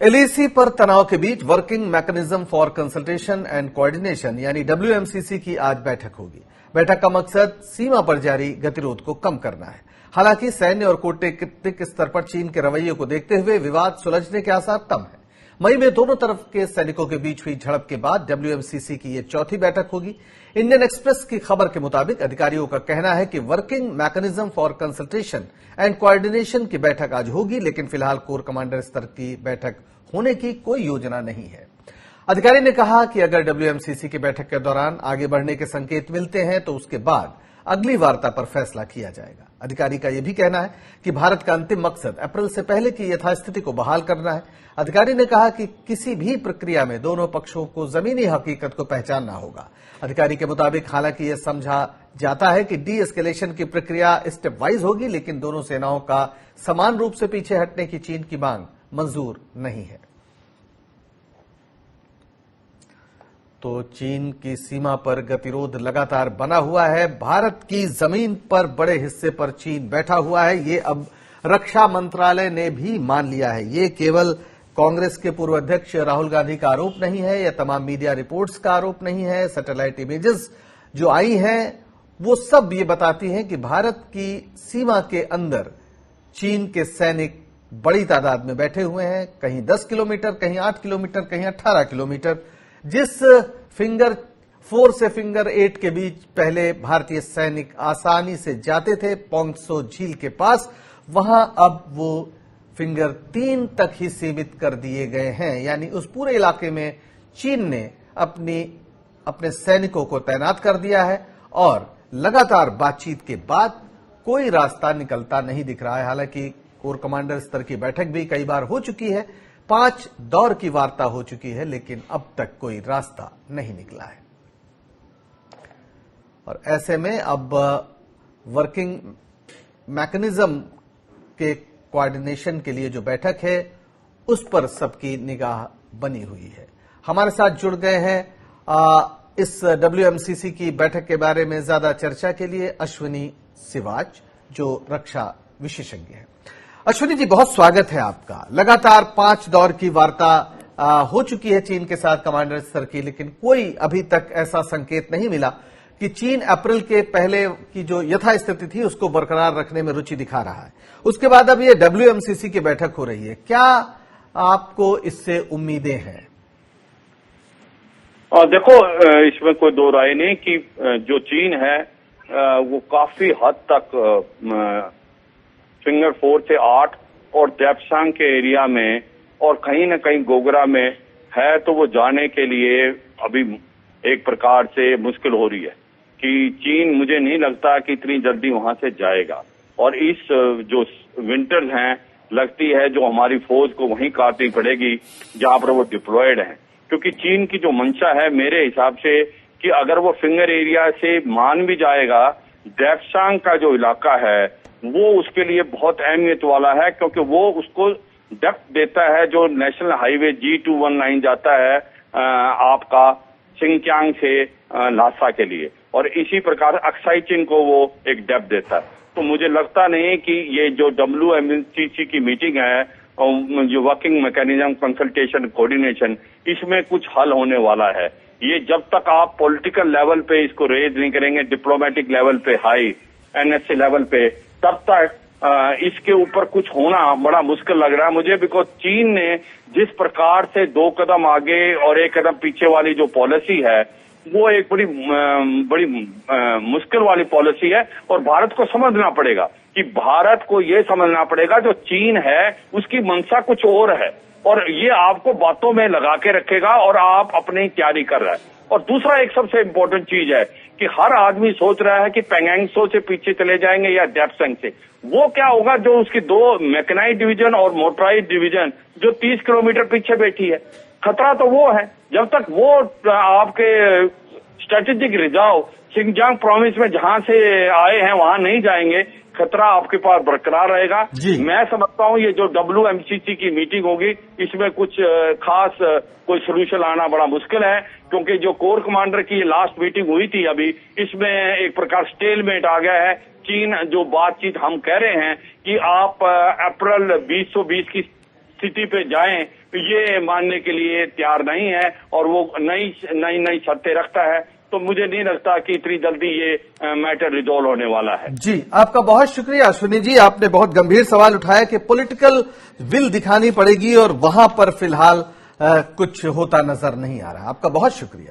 LAC पर तनाव के बीच working mechanism for consultation and coordination यानी डब्ल्यूएमसीसी की आज बैठक होगी। बैठक का मकसद सीमा पर जारी गतिरोध को कम करना है। हालांकि सैन्य और कूटनीतिक स्तर पर चीन के रवैये को देखते हुए विवाद सुलझने के आसार कम है। मई में दोनों तरफ के सैनिकों के बीच हुई झड़प के बाद डब्ल्यूएमसीसी की यह चौथी बैठक होगी। इंडियन एक्सप्रेस की खबर के मुताबिक अधिकारियों का कहना है कि working mechanism for consultation and coordination की बैठक आज होगी, लेकिन फिलहाल कोर कमांडर स्तर की बैठक होने की कोई योजना नहीं है। अधिकारी ने कहा कि अगर डब्ल्यूएमसीसी की बैठक के दौरान आगे बढ़ने के संकेत मिलते हैं तो उसके बाद अगली वार्ता पर फैसला किया जाएगा। अधिकारी का यह भी कहना है कि भारत का अंतिम मकसद अप्रैल से पहले की यथास्थिति को बहाल करना है। अधिकारी ने कहा कि किसी भी प्रक्रिया में दोनों पक्षों को जमीनी हकीकत को पहचानना होगा। अधिकारी के मुताबिक हालांकि यह समझा जाता है कि डी एस्केलेशन की प्रक्रिया स्टेप वाइज होगी, लेकिन दोनों सेनाओं का समान रूप से पीछे हटने की चीन की मांग मंजूर नहीं है। तो चीन की सीमा पर गतिरोध लगातार बना हुआ है। भारत की जमीन पर बड़े हिस्से पर चीन बैठा हुआ है। ये अब रक्षा मंत्रालय ने भी मान लिया है। ये केवल कांग्रेस के पूर्व अध्यक्ष राहुल गांधी का आरोप नहीं है, या तमाम मीडिया रिपोर्ट्स का आरोप नहीं है। सैटेलाइट इमेजेस जो आई हैं वो सब ये बताती हैं कि भारत की सीमा के अंदर चीन के सैनिक बड़ी तादाद में बैठे हुए हैं। कहीं 10 किलोमीटर, कहीं 8 किलोमीटर, कहीं 18 किलोमीटर। जिस फिंगर 4 से फिंगर 8 के बीच पहले भारतीय सैनिक आसानी से जाते थे पोंगसो झील के पास, वहां अब वो फिंगर 3 तक ही सीमित कर दिए गए हैं। यानी उस पूरे इलाके में चीन ने अपने सैनिकों को तैनात कर दिया है और लगातार बातचीत के बाद कोई रास्ता निकलता नहीं दिख रहा है। हालांकि कोर कमांडर स्तर की बैठक भी कई बार हो चुकी है, 5 दौर की वार्ता हो चुकी है, लेकिन अब तक कोई रास्ता नहीं निकला है। और ऐसे में अब वर्किंग मैकेनिज्म के कोऑर्डिनेशन के लिए जो बैठक है उस पर सबकी निगाह बनी हुई है। हमारे साथ जुड़ गए हैं इस डब्ल्यूएमसीसी की बैठक के बारे में ज्यादा चर्चा के लिए अश्विनी सिवाच, जो रक्षा विशेषज्ञ हैं। अश्विनी जी, बहुत स्वागत है आपका। लगातार 5 दौर की वार्ता हो चुकी है चीन के साथ कमांडर स्तर की, लेकिन कोई अभी तक ऐसा संकेत नहीं मिला कि चीन अप्रैल के पहले की जो यथास्थिति थी उसको बरकरार रखने में रुचि दिखा रहा है। उसके बाद अब ये डब्ल्यूएमसीसी की बैठक हो रही है, क्या आपको इससे उम्मीदें हैं? देखो, इसमें कोई दो राय नहीं कि जो चीन है वो काफी हद तक फिंगर 4 से 8 और देप्सांग के एरिया में और कहीं न कहीं गोगरा में है, तो वो जाने के लिए अभी एक प्रकार से मुश्किल हो रही है कि चीन, मुझे नहीं लगता कि इतनी जल्दी वहां से जाएगा। और इस जो विंटर्स हैं, लगती है जो हमारी फौज को वहीं काटनी पड़ेगी जहां पर वो डिप्लॉयड हैं, क्योंकि चीन की जो मंशा है मेरे हिसाब से कि अगर वो फिंगर एरिया से मान भी जाएगा, देप्सांग का जो इलाका है वो उसके लिए बहुत अहमियत वाला है, क्योंकि वो उसको डेप्थ देता है जो नेशनल हाईवे G219 जाता है आपका सिंगक्यांग से लासा के लिए, और इसी प्रकार अक्साई चिन को वो एक डेप्थ देता है। तो मुझे लगता नहीं कि ये जो डब्ल्यूएमसीसी की मीटिंग है, जो वर्किंग मैकेनिज्म कंसल्टेशन कोऑर्डिनेशन, इसमें कुछ हल होने वाला है। ये जब तक आप पॉलिटिकल लेवल पे इसको रेज नहीं करेंगे, डिप्लोमेटिक लेवल पे, हाई एनएसए लेवल पे, तब तक इसके ऊपर कुछ होना बड़ा मुश्किल लग रहा है मुझे। बिकॉज चीन ने जिस प्रकार से 2 कदम आगे और 1 कदम पीछे वाली जो पॉलिसी है, वो एक बड़ी मुश्किल वाली पॉलिसी है। और भारत को समझना पड़ेगा कि भारत को ये समझना पड़ेगा जो चीन है उसकी मंशा कुछ और है, और ये आपको बातों में लगा के रखेगा और आप अपनी तैयारी कर रहा है। और दूसरा एक सबसे इम्पोर्टेंट चीज है कि हर आदमी सोच रहा है कि पेंगेंगसो से पीछे चले जाएंगे या देप्सांग से। वो क्या होगा जो उसकी 2 मैकेनाइज्ड डिवीजन और मोटराइज्ड डिवीजन जो 30 किलोमीटर पीछे बैठी है। खतरा तो वो है, जब तक वो आपके स्ट्रेटेजिक रिजर्व सिंगजांग प्रोविंस में जहां से आए हैं वहां नहीं जाएंगे, खतरा आपके पास बरकरार रहेगा। मैं समझता हूं ये जो डब्ल्यूएमसीसी की मीटिंग होगी, इसमें कुछ खास कोई सोल्यूशन आना बड़ा मुश्किल है, क्योंकि जो कोर कमांडर की लास्ट मीटिंग हुई थी अभी, इसमें एक प्रकार स्टेलमेट आ गया है। चीन जो बातचीत हम कह रहे हैं कि आप अप्रैल 2020 की स्थिति पे जाएं, ये मानने के लिए तैयार नहीं है और वो नई शर्तें रखता है, तो मुझे नहीं लगता कि इतनी जल्दी ये मैटर रिजॉल्व होने वाला है। जी, आपका बहुत शुक्रिया अश्विनी जी। आपने बहुत गंभीर सवाल उठाया कि पॉलिटिकल विल दिखानी पड़ेगी और वहां पर फिलहाल कुछ होता नजर नहीं आ रहा। आपका बहुत शुक्रिया।